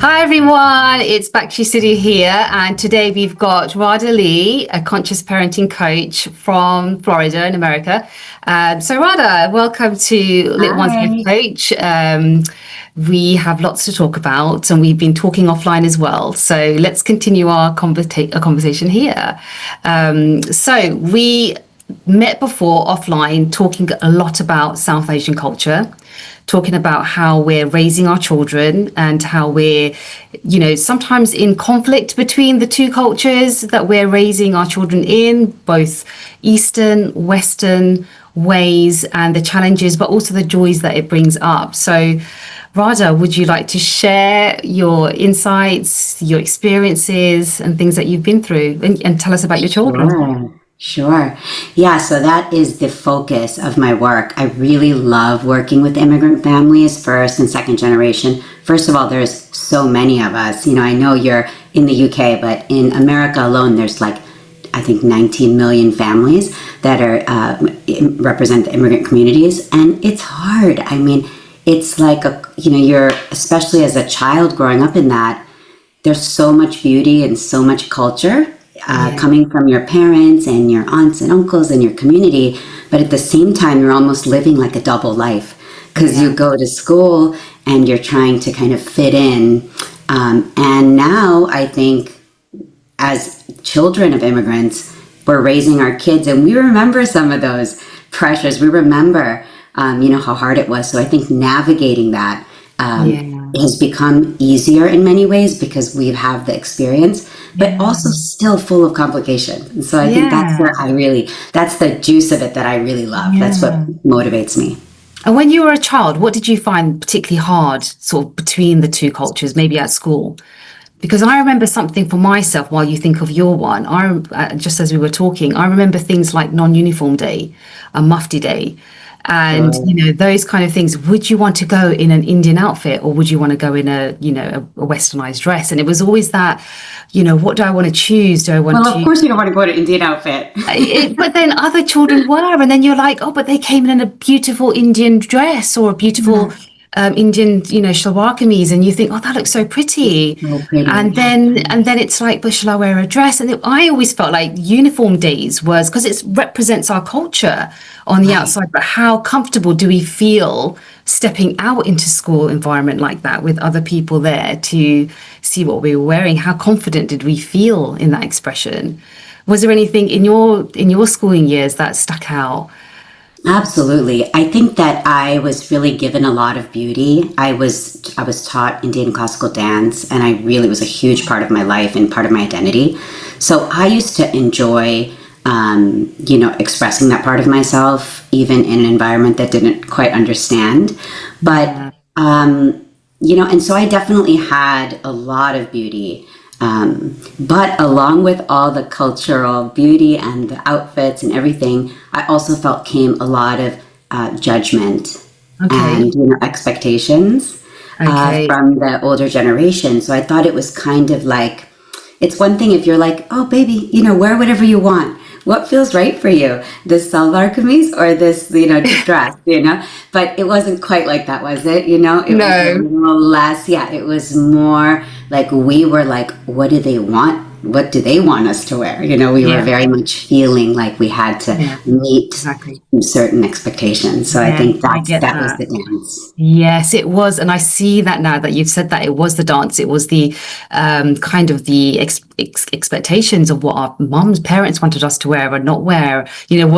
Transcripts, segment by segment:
Hi everyone, it's Bakshi Radha here, and today we've got Radha Lee, a conscious parenting coach from Florida in America. So Radha, welcome to Little One's Life Hi. Coach. We have lots to talk about, and we've been talking offline as well. So let's continue our conversation here. So we met before offline talking a lot about South Asian culture, talking about how we're raising our children and how we're, sometimes in conflict between the two cultures that we're raising our children in, both Eastern, Western ways, and the challenges, but also the joys that it brings up. So, Radha, would you like to share your insights, your experiences, and things that you've been through, and tell us about your children? Sure. Yeah, so that is the focus of my work. I really love working with immigrant families, first and second generation. First of all, there's so many of us. I know you're in the UK, but in America alone, there's I think 19 million families that are represent the immigrant communities, and it's hard. I mean, it's like you're, especially as a child growing up in that, there's so much beauty and so much culture Yeah. coming from your parents and your aunts and uncles and your community, but at the same time, you're almost living like a double life because Yeah. you go to school and you're trying to kind of fit in. And now I think as children of immigrants, we're raising our kids and we remember some of those pressures. We remember, how hard it was. So I think navigating that Yeah. has become easier in many ways because we have the experience, but Yeah. also still full of complication. And so I think Yeah. that's the juice of it that I really love. That's what Yeah. motivates me. And when you were a child, what did you find particularly hard, sort of between the two cultures, maybe at school? Because I remember something for myself while you think of your one. Just as we were talking, I remember things like non-uniform day, a mufti day, and Sure. those kind of things. Would you want to go in an Indian outfit, or would you want to go in a westernized dress? And it was always that, what do I want to choose? Do I want Well, of to? course you don't want to go to Indian outfit. But then other children were, and then you're like, oh, but they came in a beautiful Indian dress or a beautiful Indian, shalwar kameez, and you think, oh, that looks so pretty. So pretty. And then it's like, but shall I wear a dress? And I always felt like uniform days was because it represents our culture on the Right. outside, but how comfortable do we feel stepping out into school environment like that with other people there to see what we were wearing? How confident did we feel in that expression? Was there anything in your schooling years that stuck out? Absolutely. I think that I was really given a lot of beauty. I was taught Indian classical dance, and I really was a huge part of my life and part of my identity. So I used to enjoy expressing that part of myself, even in an environment that didn't quite understand. But Yeah. and so I definitely had a lot of beauty. But along with all the cultural beauty and the outfits and everything, I also felt came a lot of judgment Okay. and expectations Okay. from the older generation. So I thought it was kind of like it's one thing if you're like, oh baby, wear whatever you want. What feels right for you? This salwar kameez or this, dress. But it wasn't quite like that, was it? It was a No. little less, yeah, it was more like we were like, what do they want? What do they want us to wear? We were Yeah. very much feeling like we had to Yeah. meet Exactly. certain expectations. So I Yeah. think I get that was that. the dance. Yes, it was, and I see that now that you've said that it was the dance. It was the kind of the expectations of what our mums, parents wanted us to wear and not wear.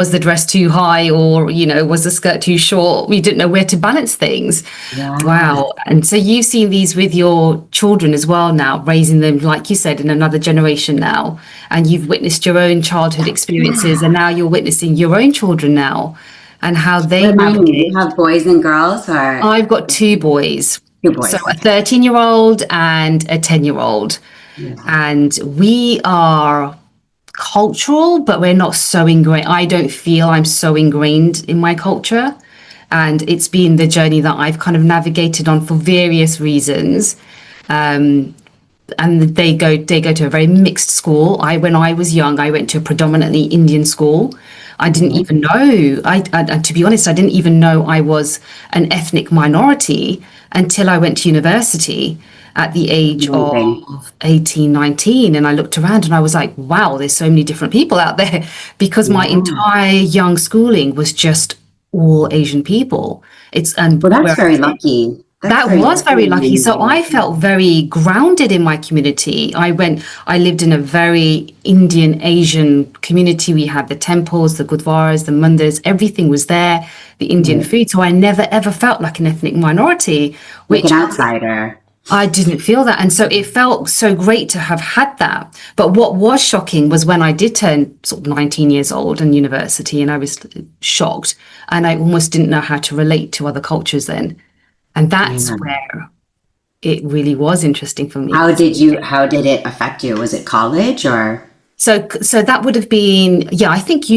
Was the dress too high, or was the skirt too short? We didn't know where to balance things. Yeah. Wow! And so you've seen these with your children as well now, raising them, like you said, in another generation now, and you've witnessed your own childhood experiences, and now you're witnessing your own children now, and how they Remind me, you navigate. have boys and girls or I've got two boys. two So boys? a Okay. 13-year-old and a 10-year-old. Yeah. And we are cultural, but we're not so ingrained. I don't feel I'm so ingrained in my culture. And it's been the journey that I've kind of navigated on for various reasons. And they go to a very mixed school. When I was young, I went to a predominantly Indian school. I didn't even know. And to be honest, I didn't even know I was an ethnic minority until I went to university at the age Amazing. of 18, 19. And I looked around and I was like, wow, there's so many different people out there because my Yeah. entire young schooling was just all Asian people. It's and Well, that's where very lucky. That's that very was lucky very in lucky. many So ways. I felt very grounded in my community. I lived in a very Indian Asian community. We had the temples, the gurdwaras, the mandirs, everything was there, the Indian Right. food. So I never ever felt like an ethnic minority, Like an which outsider. I didn't feel that. And so it felt so great to have had that. But what was shocking was when I did turn sort of 19 years old in university and I was shocked and I almost didn't know how to relate to other cultures then. And that's Yeah. where it really was interesting for me. How did it affect you? Was it college or? So that would have been, yeah, I think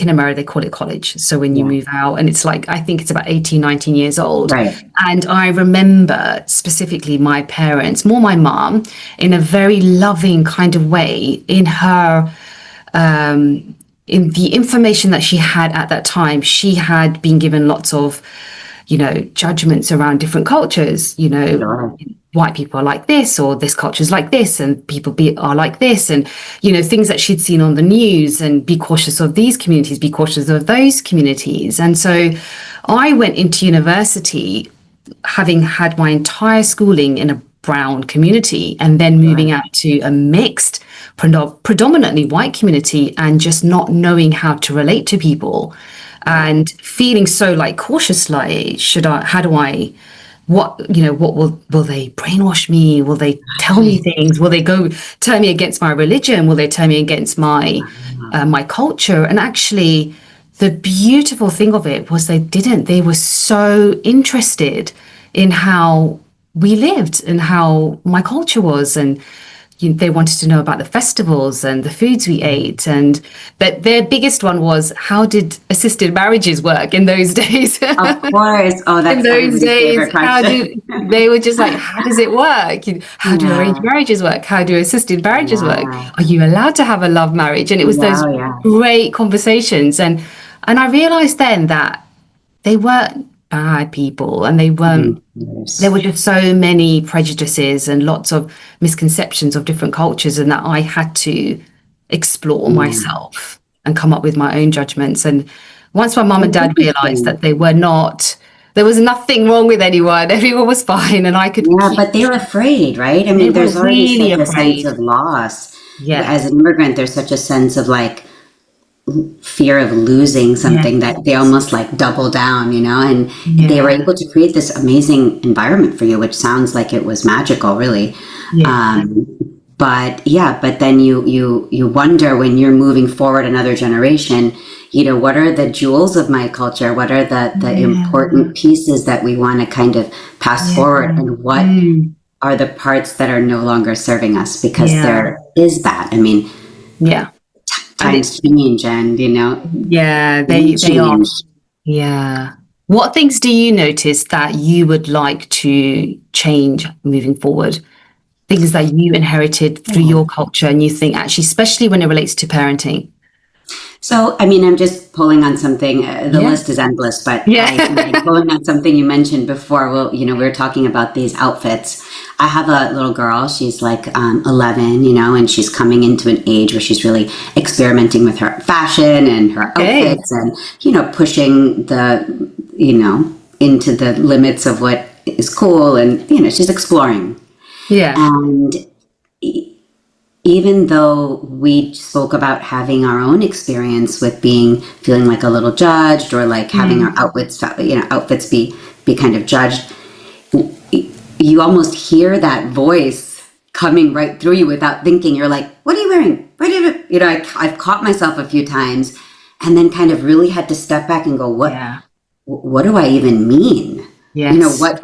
in America they call it college. So when you Yeah. move out and it's like, I think it's about 18, 19 years old. Right. And I remember specifically my parents, more my mom, in a very loving kind of way in the information that she had at that time, she had been given lots of, judgments around different cultures, Sure. white people are like this or this culture is like this and are like this and things that she'd seen on the news and be cautious of these communities, be cautious of those communities. And so I went into university having had my entire schooling in a brown community and then moving Sure. out to a mixed predominantly white community and just not knowing how to relate to people and feeling so like cautious, like how do I what will they brainwash me? Will they tell me Right. things? Will they go turn me against my religion? Will they turn me against my culture? And actually, the beautiful thing of it was they didn't. They were so interested in how we lived and how my culture was, and they wanted to know about the festivals and the foods we ate. And but their biggest one was how did assisted marriages work in those days? Of course. Oh, In that's those everybody's days, favorite question. they were just like, how does it work? How do arranged Yeah. marriages work? How do assisted marriages work? Yeah. Are you allowed to have a love marriage? And it was those Wow. Yeah. great conversations. And I realized then that they weren't bad people and there Yes. were just so many prejudices and lots of misconceptions of different cultures and that I had to explore Yeah. myself and come up with my own judgments. And once my mum and It's dad realized interesting. that there was nothing wrong with anyone, everyone was fine, and I could Yeah, keep, but they were afraid, right? I they mean, were there's already really such a sense afraid. of loss. Yeah. As an immigrant, there's such a sense of like fear of losing Yeah. something that they almost like double down, and they were Yeah. able to create this amazing environment for you, which sounds like it was magical, really. Yeah. Um, but yeah, but then you wonder when you're moving forward another generation, what are the jewels of my culture? What are the Yeah. important pieces that we want to kind of pass Yeah. forward, and what Mm. are the parts that are no longer serving us? Because Yeah. there is that. I mean, Yeah. And times change, and yeah, we they are. change. Yeah. What things do you notice that you would like to change moving forward? Things that you inherited through your culture and you think actually, especially when it relates to parenting. So, I mean, I'm just pulling on something. The Yeah. list is endless, but I'm Yeah. pulling on something you mentioned before. Well, we were talking about these outfits. I have a little girl. She's like 11, and she's coming into an age where she's really experimenting with her fashion and her Okay. outfits, and pushing into the limits of what is cool, and she's exploring. Yeah. And even though we spoke about having our own experience with feeling like a little judged, or like having our outfits be kind of judged, you almost hear that voice coming right through you without thinking. You're like, what are you wearing? I've caught myself a few times, and then kind of really had to step back and go, Yeah. what do I even mean? Yes. What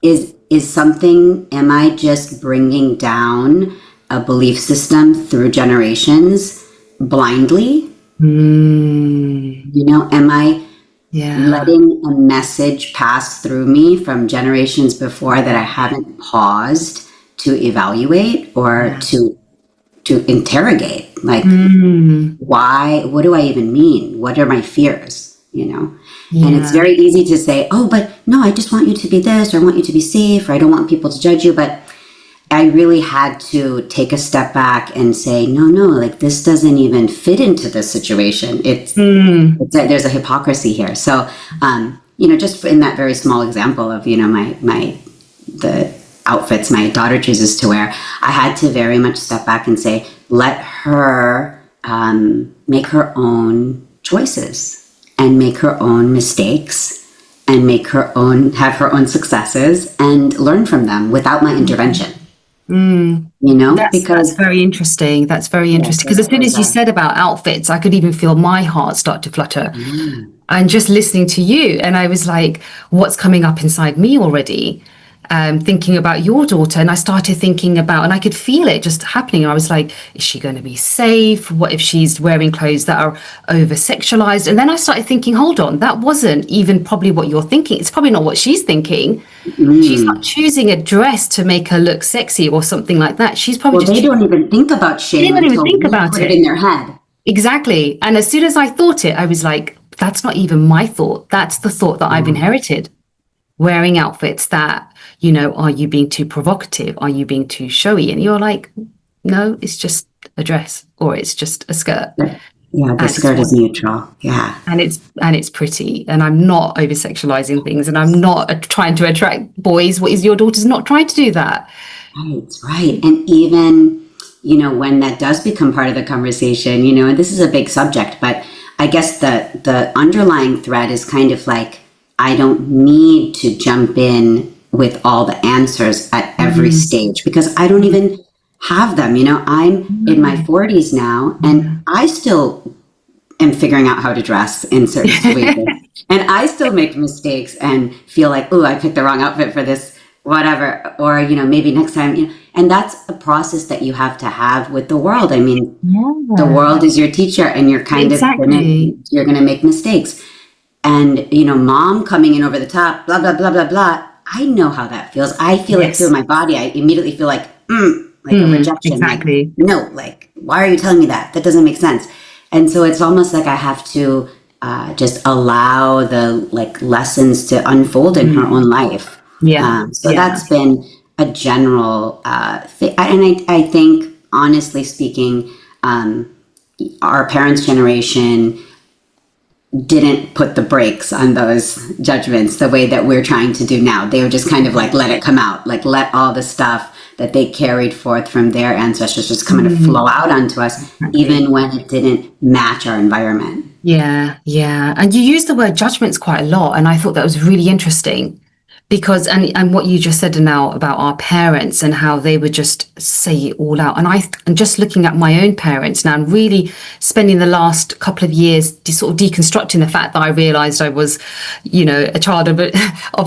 is something, am I just bringing down a belief system through generations blindly? Mm. Am I Yeah. letting a message pass through me from generations before that I haven't paused to evaluate or Yeah. to to interrogate, like, why, what do I even mean? What are my fears, you know? And it's very easy to say, oh, but no, I just want you to be this, or I want you to be safe, or I don't want people to judge you. But I really had to take a step back and say, no, like this doesn't even fit into this situation. There's a hypocrisy here. So, just in that very small example of, the outfits my daughter chooses to wear, I had to very much step back and say, let her make her own choices and make her own mistakes and have her own successes and learn from them without my intervention. That's very interesting. That's very interesting. Because as soon as you said about outfits, I could even feel my heart start to flutter. And just listening to you, and I was like, what's coming up inside me already? Thinking about your daughter, and I started thinking about, and I could feel it just happening. I was like, is she going to be safe? What if she's wearing clothes that are over sexualized? And then I started thinking, hold on, that wasn't even probably what you're thinking. It's probably not what she's thinking. She's not choosing a dress to make her look sexy or something like that. She's probably they don't even think about shame. They don't even think about it in their head. Exactly. And as soon as I thought it, I was like, that's not even my thought. That's the thought that I've inherited. Wearing outfits that, are you being too provocative? Are you being too showy? And you're like, no, it's just a dress, or it's just a skirt. Yeah, the skirt is neutral. Yeah. And it's pretty. And I'm not over sexualizing things, and I'm not trying to attract boys. What is your daughter's not trying to do that? Right. And even, when that does become part of the conversation, and this is a big subject, but I guess the underlying thread is kind of like, I don't need to jump in with all the answers at every stage, because I don't even have them. I'm in my 40s now, and I still am figuring out how to dress in certain situations. And I still make mistakes and feel like, oh, I picked the wrong outfit for this, whatever. Or, maybe next time, and that's a process that you have to have with the world. I mean, the world is your teacher, and you're kind of you're going to make mistakes. And, mom coming in over the top, blah, blah, blah, blah, blah. I know how that feels. I feel it through my body. I immediately feel like a rejection. Exactly. Like, no, like, why are you telling me that? That doesn't make sense. And so it's almost like I have to just allow the lessons to unfold in her own life. That's been a general thing. And I think, honestly speaking, our parents' generation didn't put the brakes on those judgments the way that we're trying to do now. They were just kind of like, let it come out, like let all the stuff that they carried forth from their ancestors just kind of flow out onto us, even when it didn't match our environment. Yeah. And you use the word judgments quite a lot, and I thought that was really interesting. Because, and what you just said now about our parents and how they would just say it all out. And just looking at my own parents now, and really spending the last couple of years sort of deconstructing the fact that I realized I was, a child of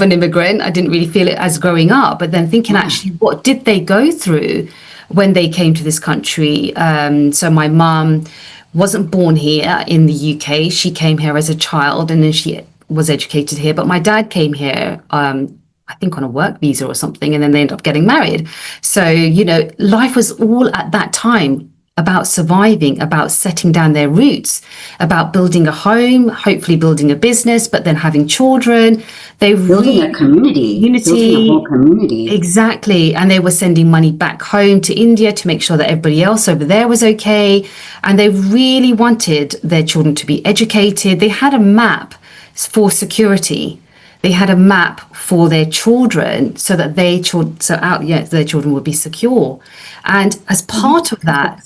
an immigrant. I didn't really feel it as growing up, but then thinking actually, what did they go through when they came to this country? So my mum wasn't born here in the UK. She came here as a child, and then she was educated here, but my dad came here, I think on a work visa or something, and then they ended up getting married. So, life was all at that time about surviving, about setting down their roots, about building a home, hopefully building a business, but then having children. They building a community, building a whole community. Exactly. And they were sending money back home to India to make sure that everybody else over there was okay. And they really wanted their children to be educated. They had a map for security. They had a map for their children so that their children would be secure. And as part of that,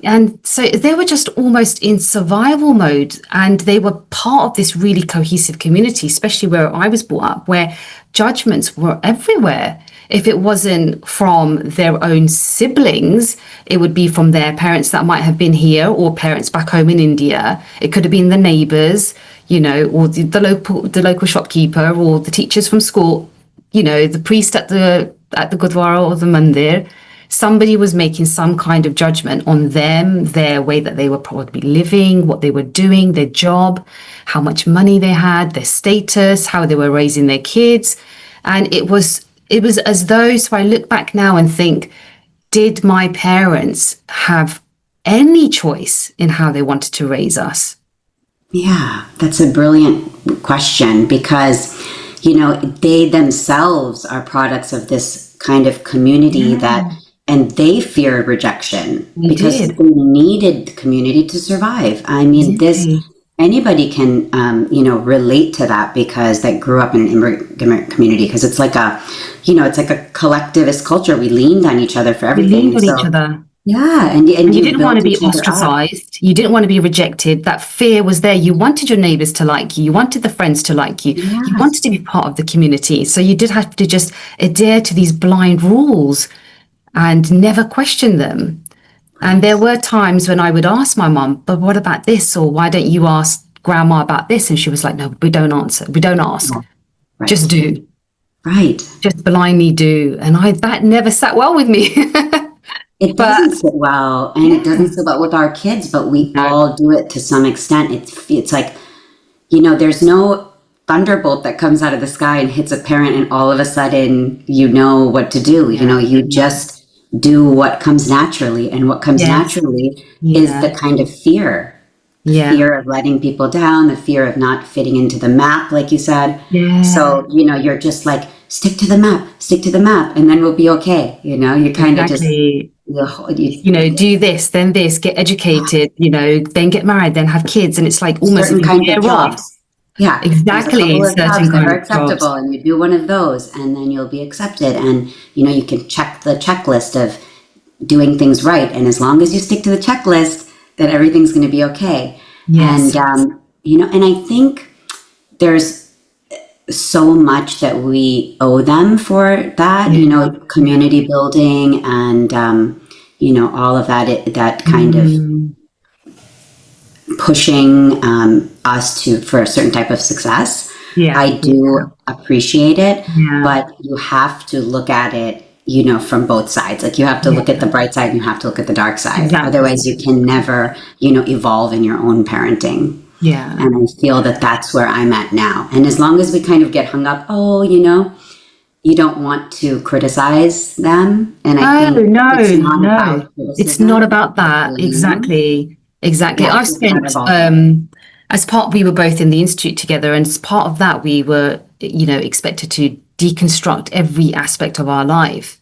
and so they were just almost in survival mode, and they were part of this really cohesive community, especially where I was brought up, where judgments were everywhere. If it wasn't from their own siblings, it would be from their parents that might have been here, or parents back home in India. It could have been the neighbors, or the local shopkeeper, or the teachers from school, the priest at the Gurdwara or the mandir. Somebody was making some kind of judgment on them, their way that they were probably living, what they were doing, their job, how much money they had, their status, how they were raising their kids. And it was as though, so I look back now and think, did my parents have any choice in how they wanted to raise us? Yeah, that's a brilliant question because, they themselves are products of this kind of community and they feared rejection They because did. they needed the community to survive. I mean, Exactly. anybody can, relate to that because they grew up in an immigrant community because it's like it's like a collectivist culture. We leaned on each other for We everything. leaned And on each so, other. yeah, and And you you didn't want to built be each other up. ostracized. You didn't want to be rejected. That fear was there. You wanted your neighbors to like you. You wanted the friends to like you. You Yes. wanted to be part of the community. So you did have to just adhere to these blind rules and never question them. And there Right. were times when I would ask my mum, but what about this? Or why don't you ask grandma about this? And she was like, no, we don't answer. We don't ask. Yeah. Right. Just do. Right. Just blindly do. And that never sat well with me. It doesn't But sit well, and it yeah, doesn't sit well with our kids, but we no, all do it to some extent. It's like, there's no thunderbolt that comes out of the sky and hits a parent, and all of a sudden you know what to do. yeah, You no. just do what comes naturally, and what comes Yes. naturally is the Yeah. kind of fear, the Yeah. fear of letting people down, the fear of not fitting into the map, like you said. Yeah. So, you're just like, stick to the map, and then we'll be okay. You kind of just, Exactly. you Do this, then this, get educated, then get married, then have kids. And it's like almost certain in kinds of fear of. jobs. Yeah, there's a Exactly. couple In of certain jobs that kind are of jobs. acceptable, and you do one of those, and then you'll be accepted. And you can check the checklist of doing things right, and as long as you stick to the checklist, then everything's going to be okay. And Yes. and I think there's so much that we owe them for that. Yeah. Yeah. Community building and all of that. That kind of Mm. pushing us for a certain type of success. Yeah. I Yeah. do appreciate it, Yeah. but you have to look at it, from both sides. Like you have to look at Yeah. the bright side and you have to look at the dark side. Exactly. Otherwise, you can never, evolve in your own parenting. Yeah. And I feel that that's where I'm at now. And as long as we kind of get hung up, you don't want to criticize them. And I Oh, think no, it's not no. about It's not criticism, about it's that. blame. Exactly. Exactly. Yeah, I've it's not spent, about that. as part, we were both in the institute together, and as part of that, we were, expected to deconstruct every aspect of our life.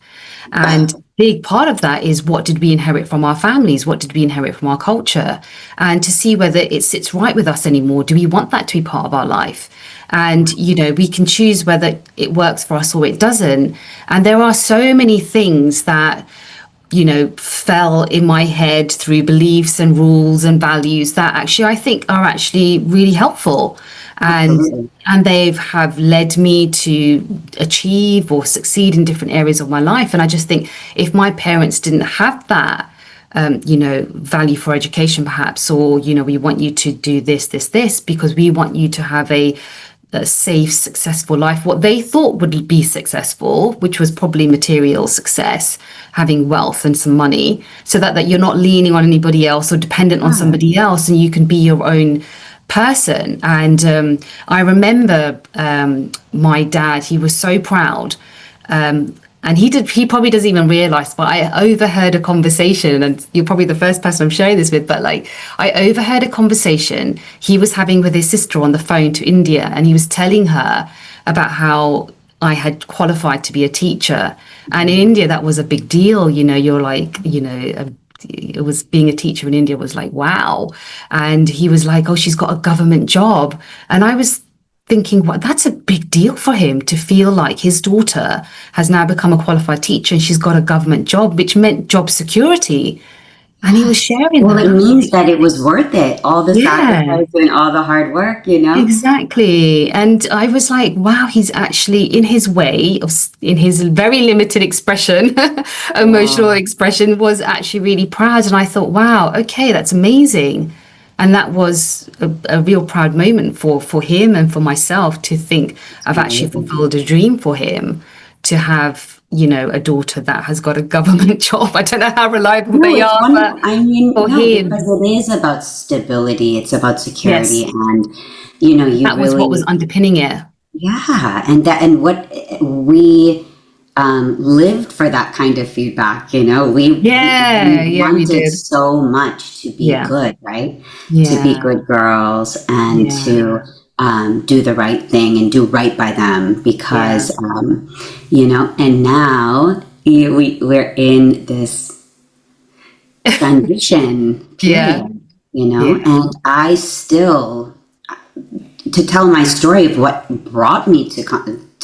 And big part of that is what did we inherit from our families? What did we inherit from our culture? And to see whether it sits right with us anymore. Do we want that to be part of our life? And, we can choose whether it works for us or it doesn't. And there are so many things that, fell in my head through beliefs and rules and values that actually I think are actually really helpful. And Absolutely. and they have led me to achieve or succeed in different areas of my life. And I just think if my parents didn't have that, value for education, perhaps, or, we want you to do this, because we want you to have a safe, successful life, what they thought would be successful, which was probably material success, having wealth and some money, so that you're not leaning on anybody else or dependent on Yeah. somebody else, and you can be your own person. And I remember my dad, he was so proud. And he probably doesn't even realize, but I overheard a conversation, and you're probably the first person I'm sharing this with, but like I overheard a conversation he was having with his sister on the phone to India, and he was telling her about how I had qualified to be a teacher. And in India, that was a big deal. You're like, it was being a teacher in India was like, wow. And he was like, oh, she's got a government job. And I was thinking, well, that's a big deal for him to feel like his daughter has now become a qualified teacher and she's got a government job, which meant job security. And he was sharing Well, that. it And I was means like, that it was worth it, all the yeah, sacrifice and all the hard work. exactly. And I was like, wow, he's actually in his way in his very limited expression, emotional Wow. expression, was actually really proud. And I thought, wow, okay, that's amazing. And that was a real proud moment for him and for myself to think I've actually Amazing. fulfilled a dream for him to have, a daughter that has got a government job. I don't know how reliable No, they it's are, but wonderful. I mean, for no, because him, it is about stability, it's about security, yes, and you that was what was really, underpinning it. yeah, and what we, lived for that kind of feedback. We Yeah, we wanted did. so much to be Yeah, good, right? To be yeah, good girls and to yeah, do the right thing and do right by them yeah, because, and now we're in this transition yeah, period, yeah, and I still, to tell my story of what brought me to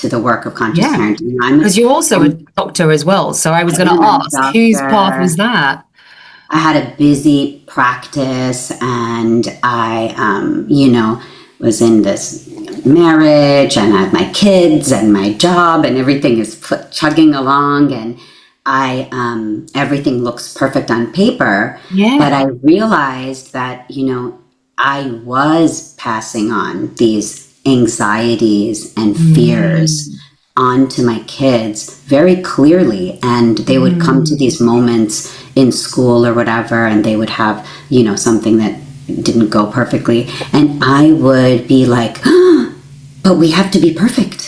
the work of conscious yeah. parenting. Because you're also a doctor as well. So I I was going to am a ask, whose path was doctor. that? I had a busy practice, and I, was in this marriage, and I have my kids and my job, and everything is chugging along, and everything looks perfect on paper. But Yeah. I realized that, I was passing on these anxieties and fears Mm, onto my kids very clearly, and they would come to mm, these moments in school or whatever, and they would have something that didn't go perfectly, and I would be like, but we have to be perfect,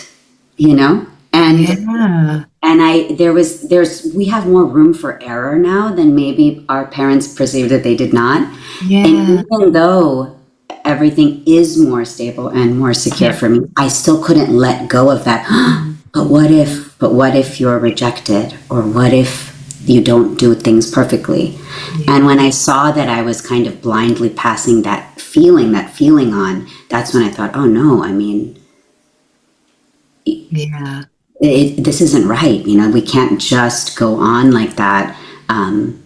and yeah. I there's we have more room for error now than maybe our parents perceived that they did not. And Yeah. even though everything is more stable and more secure Yeah. for me, I still couldn't let go of that. But what if you're rejected, or what if you don't do things perfectly? And when Yeah. I saw that I was kind of blindly passing that feeling on, that's when I thought, oh no, I mean, Yeah. this isn't right. We can't just go on like that,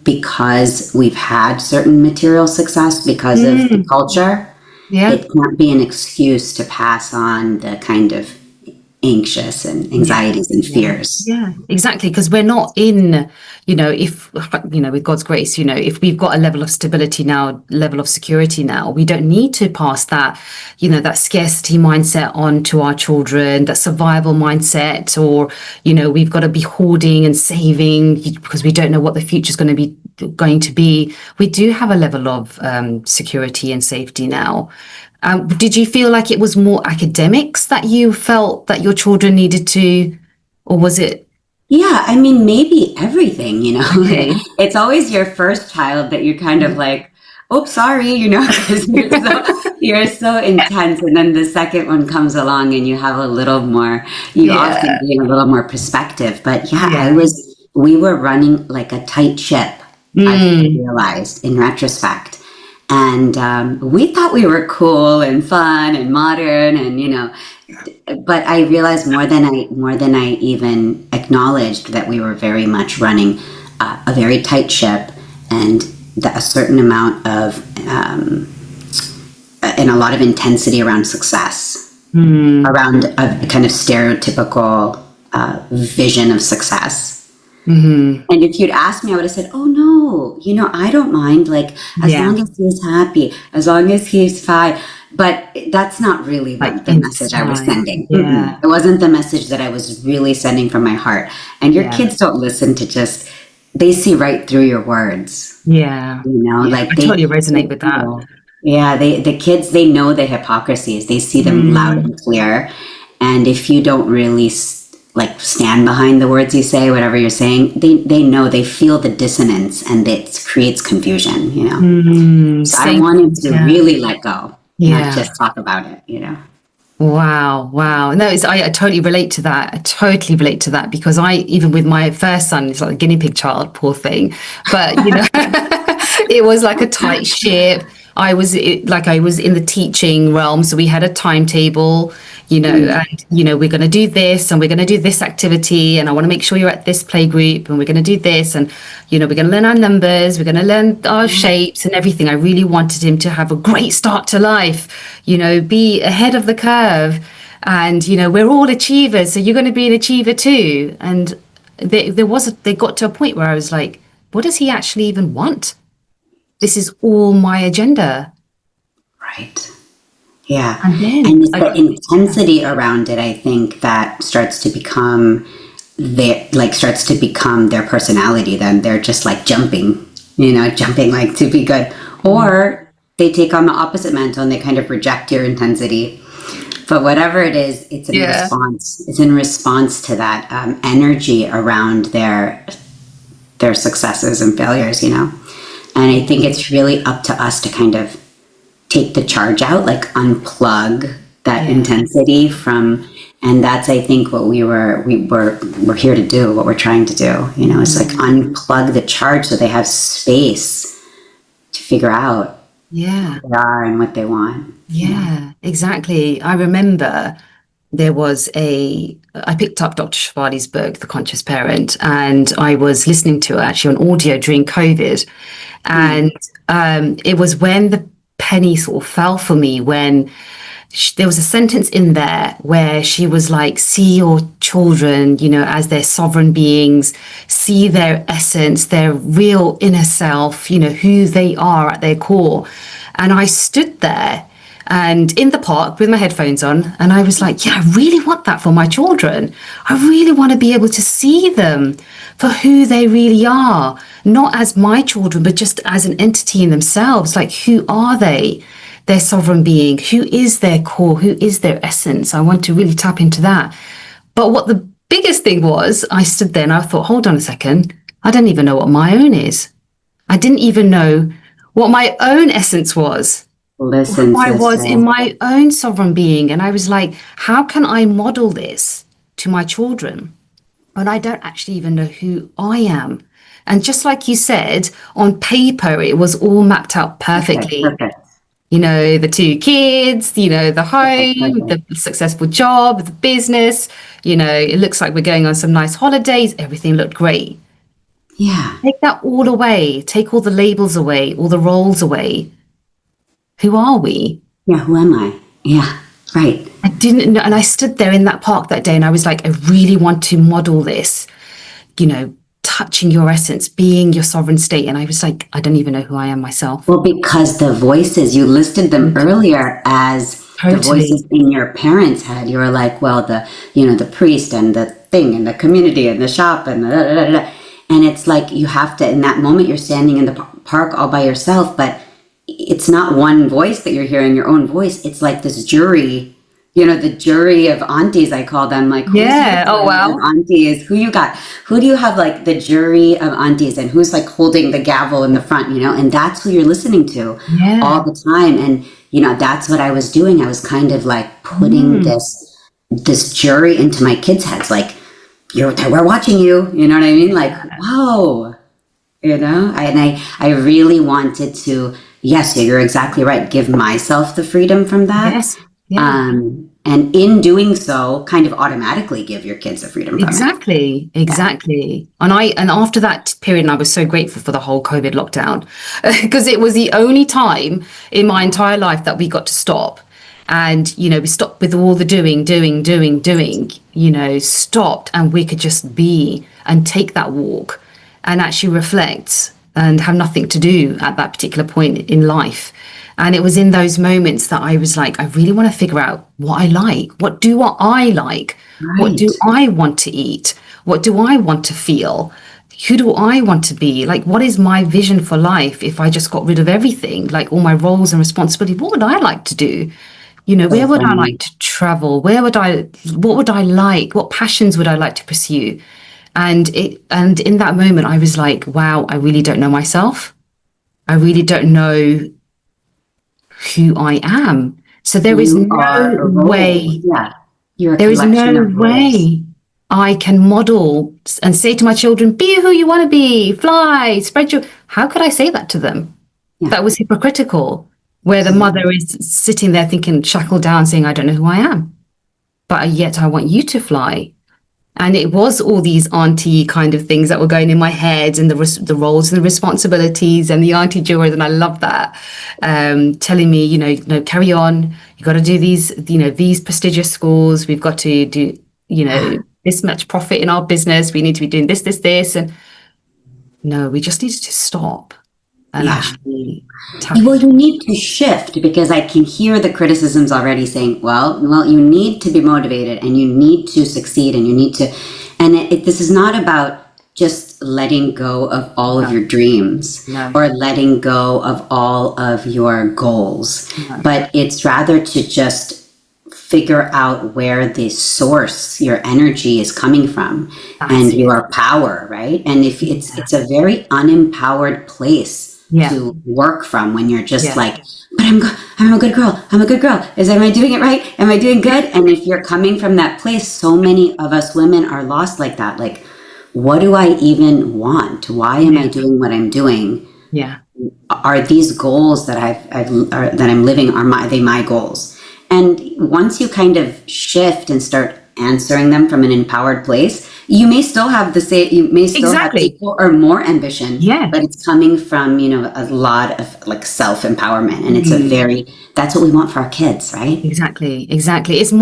because we've had certain material success because of the Mm, culture. yeah. It can't be an excuse to pass on the kind of anxious and Yeah. anxieties and Yeah. fears. Yeah. Exactly. Because we're not in, if, with God's grace, if we've got a level of stability now, level of security now, we don't need to pass that, that scarcity mindset on to our children, that survival mindset, or, we've got to be hoarding and saving because we don't know what the future is going to be. We do have a level of security and safety now. Did you feel like it was more academics that you felt that your children needed to, or was it Yeah, I mean, maybe everything, okay? It's always your first child that you're kind of like, oops, sorry, because you're so intense. And then the second one comes along and you have a little more, you often Yeah, gain a little more perspective. But yeah, yeah. we were running like a tight ship, I've Mm, realized in retrospect. And we thought we were cool and fun and modern, and but I realized more than I even acknowledged that we were very much running a very tight ship, and a certain amount of and a lot of intensity around success, mm, around a kind of stereotypical vision of success. mm, And if you'd asked me, I would have said, "Oh no, I don't mind. Like, as yeah, long as he's happy, as long as he's fine." But that's not really like the message I was inside. sending. Mm-mm. Yeah, It wasn't the message that I was really sending from my heart. And your yeah, kids don't listen to they see right through your words. yeah, yeah. Like I totally resonate with that. yeah, the kids, they know the hypocrisies. They see them loud Mm, and clear. And if you don't really like stand behind the words you say, whatever you're saying, they know, they feel the dissonance, and it creates confusion. So I same. wanted to Yeah, really let go, not yeah. just talk about it. Wow, wow. No, I totally relate to that. I totally relate to that because even with my first son, he's like a guinea pig child, poor thing. But, it was like a tight ship. I was in the teaching realm. So we had a timetable, Mm. and, we're going to do this and we're going to do this activity. And I want to make sure you're at this play group and we're going to do this. And, we're going to learn our numbers. We're going to learn our shapes and everything. I really wanted him to have a great start to life, be ahead of the curve. And, we're all achievers. So you're going to be an achiever too. And they got to a point where I was like, what does he actually even want? This is all my agenda. Right. Yeah. And then And it's the intensity around it, I think, that starts to become their personality. Then they're just like jumping like to be good. Or they take on the opposite mantle and they kind of reject your intensity But whatever it is, it's in Yeah. response. It's in response to that energy around their successes and failures, you know. And I think it's really up to us to kind of take the charge out, like unplug that Yeah. intensity from, and that's I think what we're here to do, what we're trying to do, you know, it's like unplug the charge so they have space to figure out Yeah. who they are and what they want. Yeah, exactly. I remember I picked up Dr. Shivali's book, The Conscious Parent, and I was listening to it actually on audio during COVID. And it was when the penny sort of fell for me when there was a sentence in there where she was like, see your children, you know, as their sovereign beings, see their essence, their real inner self, you know, who they are at their core. And I stood there and in the park with my headphones on, and I was like, yeah, I really want that for my children. I really want to be able to see them for who they really are, not as my children, but just as an entity in themselves. Like, who are they? Their sovereign being, who is their core, who is their essence. I want to really tap into that. But what the biggest thing was, I stood there and I thought, hold on a second, I don't even know what my own is. I didn't even know what my own essence was, Listen, who I was sister. in my own sovereign being. And I was like, how can I model this to my children when I don't actually even know who I am? And just like you said, on paper, it was all mapped out Okay, perfectly. perfect. You know, the two kids, you know, the Perfect, home, perfect. the successful job, the business, you know, it looks like we're going on some nice holidays. Everything looked great. Yeah. Take that all away. Take all the labels away, all the roles away. Who are we? Yeah, who am I? Yeah, right. I didn't know. And I stood there in that park that day and I was like, I really want to model this, you know, touching your essence, being your sovereign state. And I was like, I don't even know who I am myself. Well, because the voices, you listed them earlier as the voices Totally. in your parents' head. You were like, well, the priest and the thing and the community and the shop and da, da, da, da. And it's like you have to, in that moment, you're standing in the park all by yourself, but it's not one voice that you're hearing, your own voice. It's like this jury, the jury of aunties, I call them. Like, who's your Yeah. Oh, jury of wow. aunties? Who you got? Who do you have, like, the jury of aunties, and who's like holding the gavel in the front, and that's who you're listening to Yeah. all the time. And, that's what I was doing. I was kind of like putting Mm. this jury into my kids' heads. Like, we're watching you. You know what I mean? Like, wow. I really wanted to, yes, you're exactly right, give myself the freedom from that. Yes. Yeah. And in doing so, kind of automatically give your kids the freedom from it. Exactly, Yeah. exactly. And after that period, and I was so grateful for the whole COVID lockdown because it was the only time in my entire life that we got to stop. And, we stopped with all the doing, stopped and we could just be and take that walk and actually reflect and have nothing to do at that particular point in life. And it was in those moments that I was like, I really want to figure out what I like. What do I like? What Right. do I want to eat? What do I want to feel? Who do I want to be? Like, what is my vision for life if I just got rid of everything, like all my roles and responsibility? What would I like to do? So Where would I funny. like to travel? What would I like? What passions would I like to pursue? And in that moment, I was like, wow, I really don't know myself. I really don't know who I am. So You are a role. Yeah. You're a there is collection no of roles. way I can model and say to my children, be who you want to be, fly, spread your. How could I say that to them? Yeah. That was hypocritical, where the mother is sitting there thinking, shackled down, saying, I don't know who I am, but yet I want you to fly. And it was all these auntie kind of things that were going in my head, and the roles and the responsibilities and the auntie jewelry. And I love that, telling me, no, carry on. You got to do these prestigious schools. We've got to do, this much profit in our business. We need to be doing this. And no, we just needed to stop and Yeah. actually tap Well, into. you need to shift, because I can hear the criticisms already saying, well, you need to be motivated and you need to succeed and you need to, and this is not about just letting go of all of your dreams No. or letting go of all of your goals, No. but it's rather to just figure out where the source, your energy is coming from, That's and it. your power, right? And if it's a very unempowered place Yeah. to work from when you're just Yeah. like, but I'm a good girl. I'm a good girl. Am I doing it right? Am I doing good? And if you're coming from that place, so many of us women are lost like that. Like, what do I even want? Why am I Yeah. doing what I'm doing? Yeah. Are these goals that that I'm living, are they my goals? And once you kind of shift and start answering them from an empowered place, you may still have you may still have Exactly. equal or more ambition, Yeah. but it's coming from, a lot of like self-empowerment. And Mm. that's what we want for our kids, right? Exactly. Exactly. It's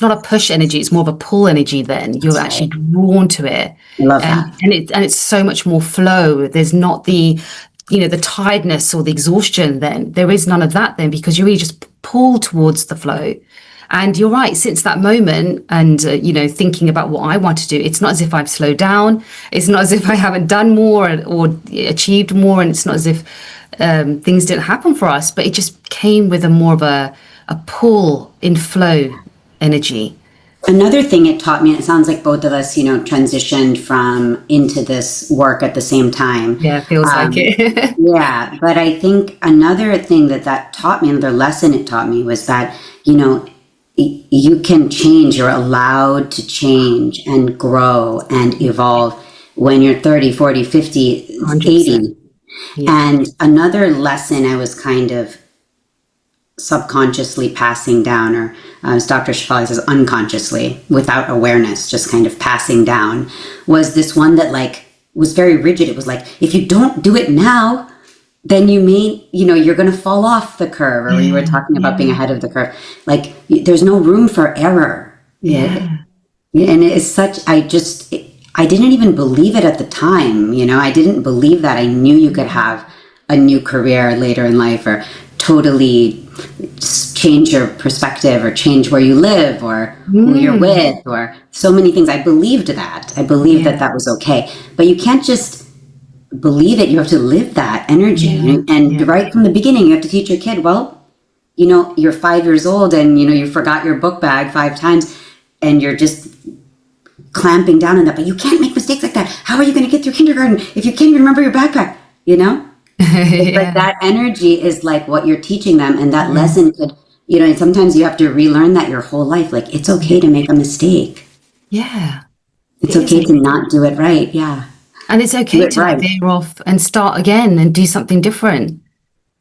not a push energy. It's more of a pull energy then. You're That's actually right. drawn to it. I love And that. it's so much more flow. There's not the tiredness or the exhaustion then. There is none of that then because you really just pull towards the flow. And you're right, since that moment and, thinking about what I want to do, it's not as if I've slowed down. It's not as if I haven't done more or achieved more. And it's not as if things didn't happen for us, but it just came with a more of a pull in flow energy. Another thing it taught me, and it sounds like both of us, transitioned from into this work at the same time. Yeah, feels like Um, it. yeah, but I think another thing that taught me, another lesson it taught me was that, you can change, you're allowed to change and grow and evolve when you're 30, 40, 50, 100%. 80. Yeah. And another lesson I was kind of subconsciously passing down, or as Dr. Shafali says, unconsciously, without awareness, just kind of passing down, was this one that like was very rigid. It was like, if you don't do it now, then you're going to fall off the curve. Or you were Yeah. talking about being Yeah. ahead of the curve. Like, there's no room for error. Yeah. Yeah. And it's I didn't even believe it at the time. I didn't believe that. I knew you could have a new career later in life, or totally change your perspective, or change where you live, or who you're Mm. with, or so many things. I believed that. I believed that Yeah. that was okay. But you can't just believe it. You have to live that energy. Yeah. And Yeah. right from the beginning, you have to teach your kid, well, you're 5 years old and, you forgot your book bag 5 times, and you're just clamping down on that. But you can't make mistakes like that. How are you going to get through kindergarten if you can't even remember your backpack? It's like Yeah. that energy is like what you're teaching them. And that Mm. lesson could, and sometimes you have to relearn that your whole life. Like, it's okay to make a mistake. Yeah. It's It is okay to okay. not do it right. Yeah. And it's Do okay it to right. veer off and start again and do something different.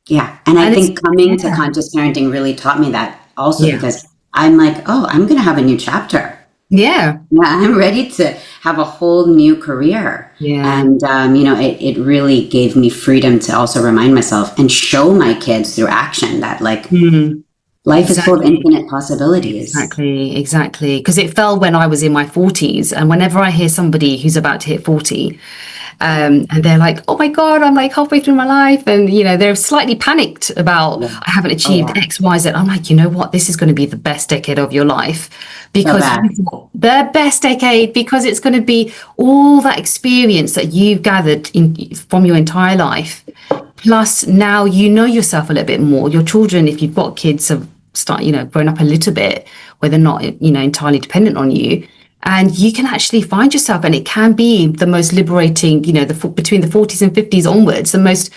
Yeah. And I And it's, think coming to yeah. conscious parenting really taught me that also, Yeah. because I'm like, oh, I'm going to have a new chapter. Yeah. Yeah, I'm ready to have a whole new career. Yeah. And, it really gave me freedom to also remind myself and show my kids through action that, like, Mm. life is full of Exactly. infinite possibilities. Exactly, exactly. Because it fell when I was in my 40s. And whenever I hear somebody who's about to hit 40, and they're like, oh my God, I'm like halfway through my life. And, they're slightly panicked about, Yeah. I haven't Oh, achieved yeah. X, Y, Z. I'm like, you know what? This is going to be the best decade of your life The because best. the best decade, because it's going to be all that experience that you've gathered from your entire life. Plus, now you know yourself a little bit more. Your children, if you've got kids, have grown up a little bit where they're not, entirely dependent on you. And you can actually find yourself, and it can be the most liberating, between the 40s and 50s onwards, the most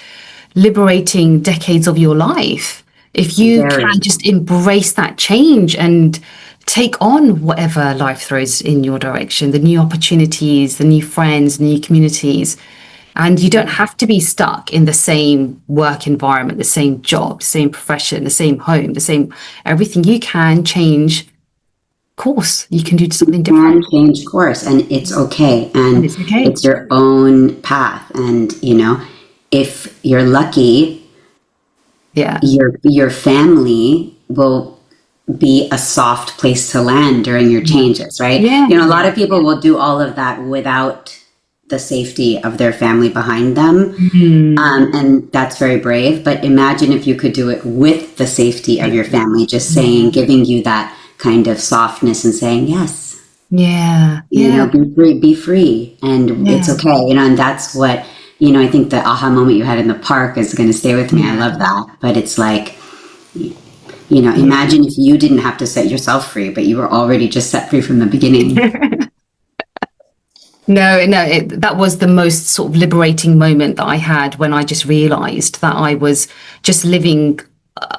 liberating decades of your life. If you can Very. just embrace that change and take on whatever life throws in your direction, the new opportunities, the new friends, new communities. And you don't have to be stuck in the same work environment, the same job, the same profession, the same home, the same everything. You can change course. You can do something And different. change course, and it's okay. And And it's okay. it's your own path. And, if you're lucky, Yeah. your family will be a soft place to land during your changes, right? Yeah. A lot Yeah. of people will do all of that without the safety of their family behind them. Mm. And that's very brave. But imagine if you could do it with the safety of your family, just saying, Yeah. giving you that kind of softness and saying, yes, Yeah. Yeah. be free, and it's Yeah. okay. And that's what, I think the aha moment you had in the park is going to stay with me. I Yeah. love that. But it's like, Imagine if you didn't have to set yourself free, but you were already just set free from the beginning. No, no, that was the most sort of liberating moment that I had when I just realized that I was just living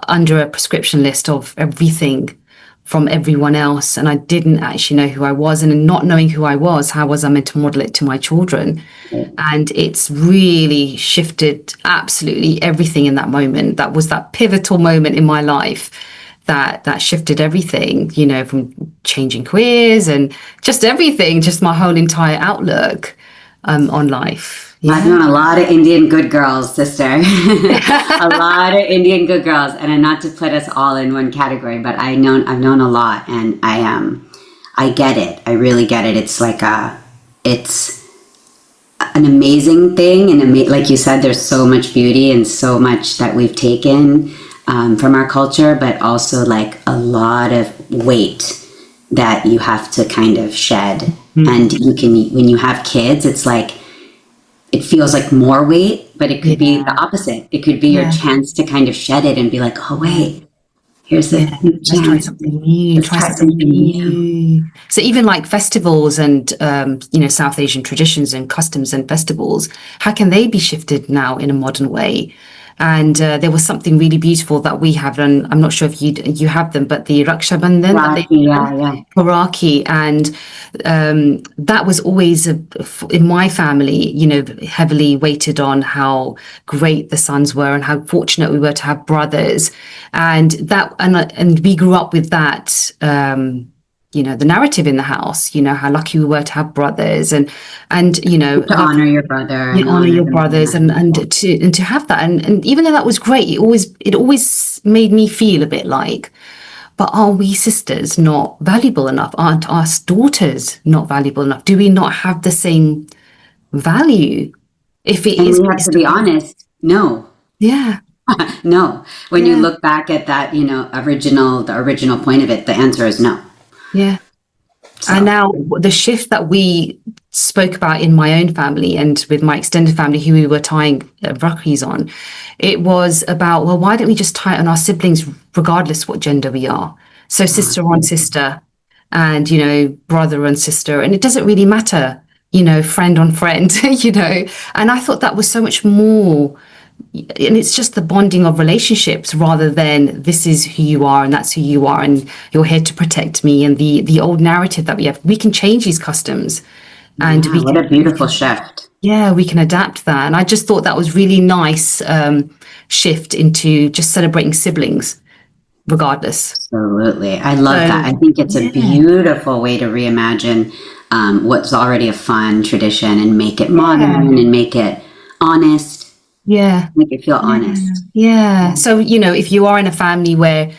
under a prescription list of everything from everyone else. And I didn't actually know who I was. And in not knowing who I was, how was I meant to model it to my children? And it's really shifted absolutely everything in that moment. That was that pivotal moment in my life that shifted everything, from changing careers and just everything, just my whole entire outlook on life. I've known a lot of Indian good girls, sister. A lot of Indian good girls, and not to put us all in one category, but I've known a lot, and I get it. I really get it. It's like it's an amazing thing, and like you said, there's so much beauty and so much that we've taken from our culture, but also like a lot of weight that you have to kind of shed. Mm-hmm. And when you have kids, it's like, it feels like more weight, but it could be the opposite. It could be your chance to kind of shed it and be like, oh, wait, here's the chance. Let's try something new. Try something new. So even like festivals and, South Asian traditions and customs and festivals, how can they be shifted now in a modern way? And there was something really beautiful that we have, and I'm not sure if you have them, but the Raksha Bandhan, Rakhi, and that was always in my family, heavily weighted on how great the sons were and how fortunate we were to have brothers, and we grew up with that. The narrative in the house, how lucky we were to have brothers and to honor your brother, honor your brothers and to have that. And even though that was great, it always made me feel a bit like, but are we sisters not valuable enough? Aren't our daughters not valuable enough? Do we not have the same value? If it is, we have to be honest, no. Yeah. No. When you look back at that, the original point of it, the answer is no. Yeah. So. And now the shift that we spoke about in my own family and with my extended family who we were tying rakhis on, it was about, well, why don't we just tie it on our siblings regardless what gender we are? So sister on sister and, brother and sister. And it doesn't really matter, friend on friend, And I thought that was so much more. And it's just the bonding of relationships rather than this is who you are and that's who you are and you're here to protect me, and the old narrative that we have. We can change these customs, and what a beautiful shift. Yeah, we can adapt that. And I just thought that was really nice shift into just celebrating siblings regardless. Absolutely. I love that. I think it's a beautiful way to reimagine what's already a fun tradition and make it modern and make it honest. Yeah. Make it feel honest. Yeah. So, if you are in a family where, have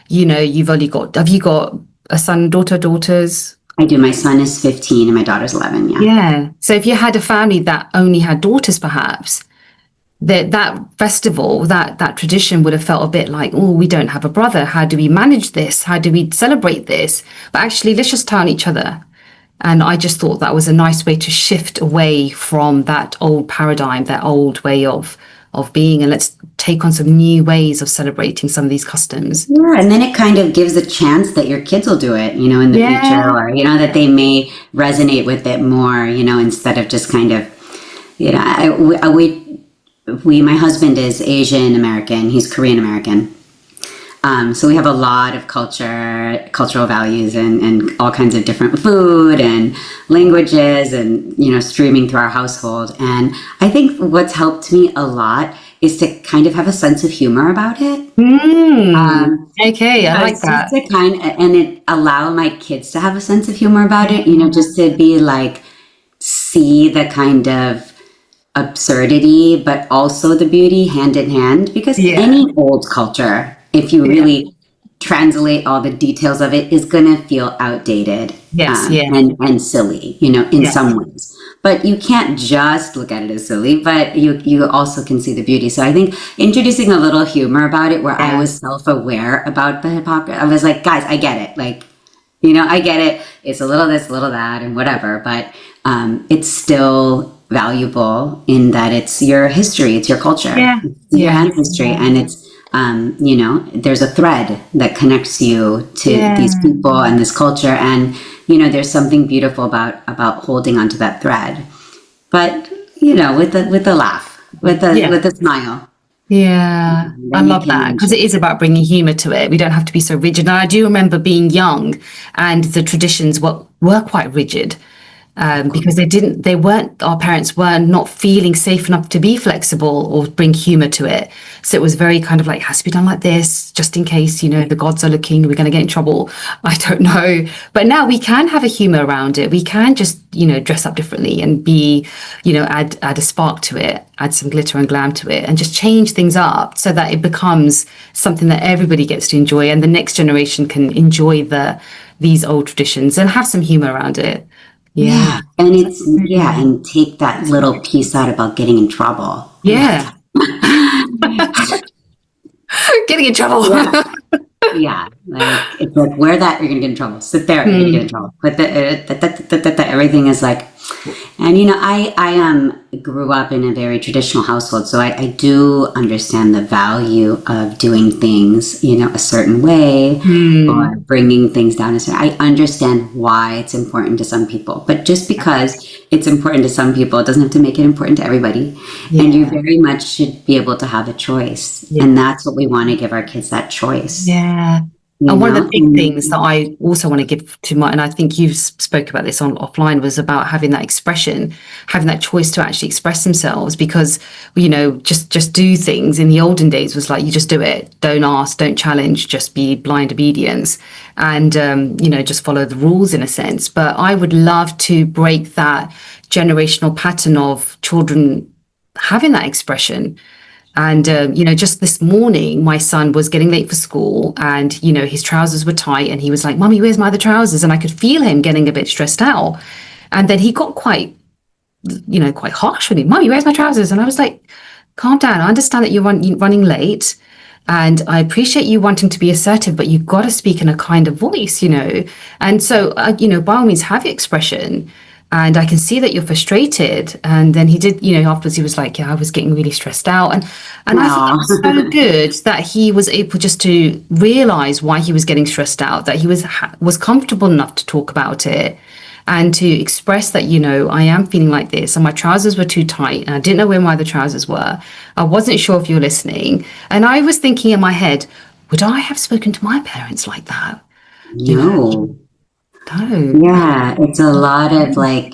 you got a son, daughters? I do. My son is 15 and my daughter's 11. Yeah. Yeah. So if you had a family that only had daughters, perhaps that festival, that tradition would have felt a bit like, oh, we don't have a brother. How do we manage this? How do we celebrate this? But actually, let's just turn each other. And I just thought that was a nice way to shift away from that old paradigm, that old way of being, and let's take on some new ways of celebrating some of these customs. Yeah, and then it kind of gives a chance that your kids will do it, in the future, or, that they may resonate with it more, instead of just kind of, my husband is Asian American, he's Korean American. So we have a lot of cultural values and all kinds of different food and languages and, streaming through our household. And I think what's helped me a lot is to kind of have a sense of humor about it. Okay, I like that. And it allow my kids to have a sense of humor about it, just to be like, see the kind of absurdity, but also the beauty hand in hand, because any old culture, if you really translate all the details of it, is going to feel outdated and silly, in some ways. But you can't just look at it as silly, but you also can see the beauty. So I think introducing a little humor about it, where I was self-aware about the hypocrisy, I was like, guys, I get it. Like, I get it. It's a little this, a little that, and whatever. But it's still valuable in that it's your history, it's your culture, it's your ancestry, and it's there's a thread that connects you to Yeah. these people and this culture. And, there's something beautiful about holding onto that thread. But, with a laugh, with Yeah. a smile, Yeah, I then you love can that because it enjoy is it. about bringing humor to it. We don't have to be so rigid. And I do remember being young, and the traditions were quite rigid, because they weren't, our parents were not feeling safe enough to be flexible or bring humor to it. So it was very kind of like, has to be done like this, just in case, the gods are looking, we're going to get in trouble. I don't know. But now we can have a humor around it. We can just, dress up differently and be, add a spark to it, add some glitter and glam to it, and just change things up so that it becomes something that everybody gets to enjoy, and the next generation can enjoy these old traditions and have some humor around it. Yeah. Yeah. And and take that little piece out about getting in trouble. Yeah. Getting in trouble. Yeah. Yeah, like it's like wear that, you're gonna get in trouble. Sit there, you're gonna get in Mm. trouble. But everything is like, and I grew up in a very traditional household, so I do understand the value of doing things a certain way, or Mm. bringing things down a certain. I understand why it's important to some people, but just because it's important to some people, it doesn't have to make it important to everybody. And you Yeah. very much should be able to have a choice, Yeah. and that's what we want to give our kids, that choice. Yeah. You And one of the know, big things that and I also want to give to my, and I think you spoke about this on offline, was about having that expression, having that choice to actually express themselves. Because, just do things in the olden days was like, you just do it, don't ask, don't challenge, just be blind obedience, and just follow the rules in a sense. But I would love to break that generational pattern of children having that expression. And, just this morning, my son was getting late for school, and, his trousers were tight, and he was like, Mummy, where's my other trousers? And I could feel him getting a bit stressed out. And then he got quite harsh with me. Mummy, where's my trousers? And I was like, calm down. I understand that you're running late, and I appreciate you wanting to be assertive, but you've got to speak in a kind of voice. And so, by all means, have your expression. And I can see that you're frustrated. And then he did, afterwards he was like, yeah, I was getting really stressed out. And I thought that was so oh, good that he was able just to realize why he was getting stressed out, that he was comfortable enough to talk about it and to express that, I am feeling like this, and my trousers were too tight, and I didn't know where my other trousers were. I wasn't sure if you were listening. And I was thinking in my head, would I have spoken to my parents like that? You know, no. no. Yeah, it's a lot of like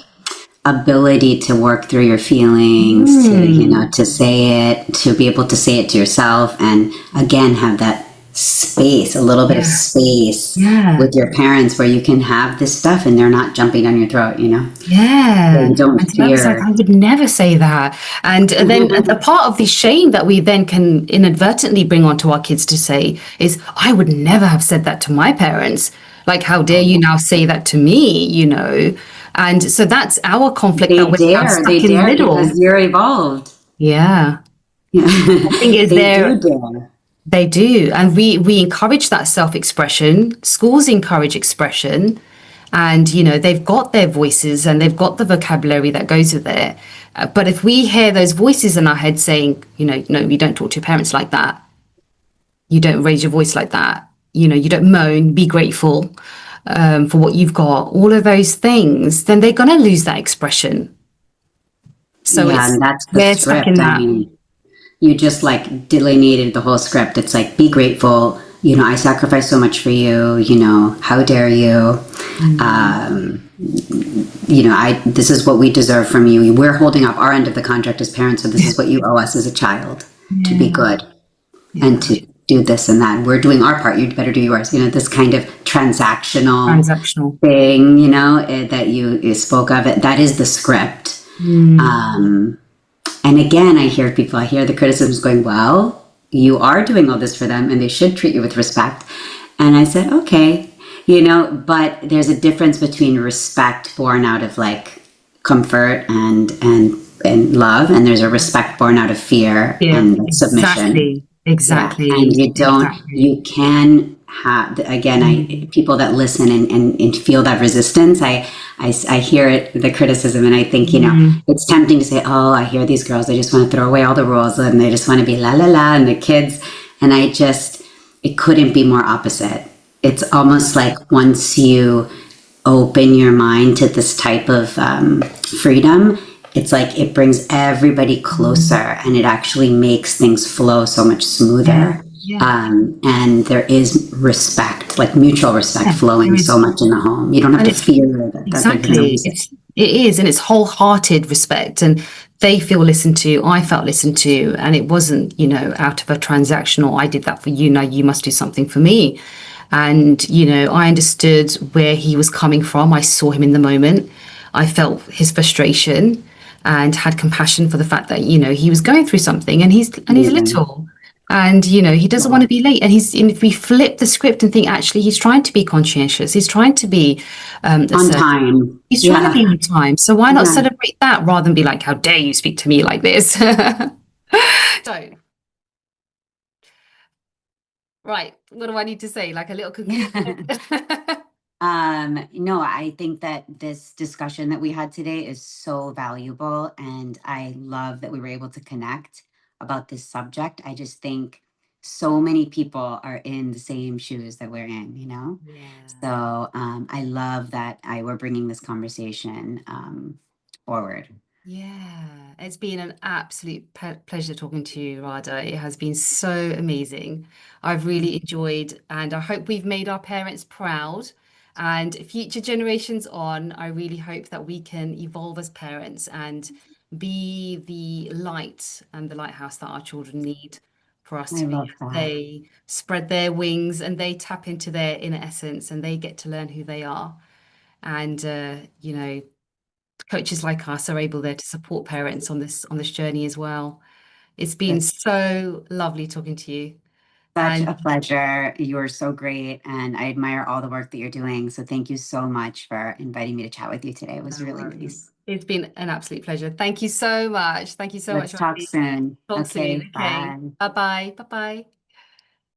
ability to work through your feelings, Mm, to say it, to be able to say it to yourself, and again, have that space, a little bit of yeah, space yeah. with your parents where you can have this stuff and they're not jumping down your throat. Where Yeah. you don't And I was like, I fear. would never say that. And then a part of the shame that we then can inadvertently bring onto our kids to say is, I would never have said that to my parents. Like, how dare you now say that to me? And so that's our conflict that we're now They stuck in the dare middle. because you're evolved. Yeah. The thing is, They do dare. they do. And we encourage that self-expression. Schools encourage expression. And, they've got their voices and they've got the vocabulary that goes with it. But if we hear those voices in our head saying, no, you don't talk to your parents like that. You don't raise your voice like that. You don't moan, be grateful for what you've got, all of those things, then they're going to lose that expression. So Yeah, and that's the we're stuck in script. I that. mean, you just like delineated the whole script. It's like, be grateful. I sacrificed so much for you. How dare you? Um, this is what we deserve from you. We're holding up our end of the contract as parents, so this is what you owe us as a child, to be Yeah. good and Yeah. to do this and that. We're doing our part. You better do yours. This kind of transactional Transactional. thing, that you spoke of. It that is the script. Mm. Um, and again, I hear the criticisms going, well, you are doing all this for them and they should treat you with respect. And I said, okay, but there's a difference between respect born out of like comfort and love, and there's a respect born out of fear Yeah, and submission. exactly. Yeah, and Exactly. Exactly. you can have, again, Mm. people that listen and feel that resistance, I hear it, the criticism, and I think, Mm. it's tempting to say, oh, I hear these girls, they just want to throw away all the rules and they just want to be la la la, and the kids, And it couldn't be more opposite. It's almost Yeah. like once you open your mind to this type of freedom, it's like it brings everybody closer and it actually makes things flow so much Yeah. smoother. Yeah. And there is respect, like mutual respect Yeah. There flowing so is. much in the home. You don't have And to it's fear that they're going to exactly, lose it. it is, and it's wholehearted respect, and they feel listened to. I felt listened to, and it wasn't, out of a transactional. I did that for you. Now you must do something for me, and I understood where he was coming from. I saw him in the moment. I felt his frustration, and had compassion for the fact that he was going through something, and he's Amazing. little. And he doesn't want to be late. And if we flip the script and think actually he's trying to be conscientious, he's trying to be On assertive, time. he's trying to be Yeah. on time. So why not Yeah. celebrate that rather than be like, how dare you speak to me like this? So, right, what do I need to say? Like a little conclusion? Yeah. No, I think that this discussion that we had today is so valuable, and I love that we were able to connect about this subject. I just think so many people are in the same shoes that we're in, you know? Yeah. So I love that we're bringing this conversation forward. Yeah, it's been an absolute pleasure talking to you, Radha. It has been so amazing. I've really enjoyed, and I hope we've made our parents proud. And future generations on, I really hope that we can evolve as parents and be the light and the lighthouse that our children need for us I to be love as that. they spread their wings and they tap into their inner essence and they get to learn who they are. And coaches like us are able there to support parents on this journey as well. It's been It's so lovely talking to you. such And a pleasure. You are so great, and I admire all the work that you're doing. So thank you so much for inviting me to chat with you today. It was no really worries. nice. It's been an absolute pleasure. Thank you so much. Thank you so much, Let's talk Rosie. soon. Talk soon. Okay, Okay. bye. Bye bye. Bye bye.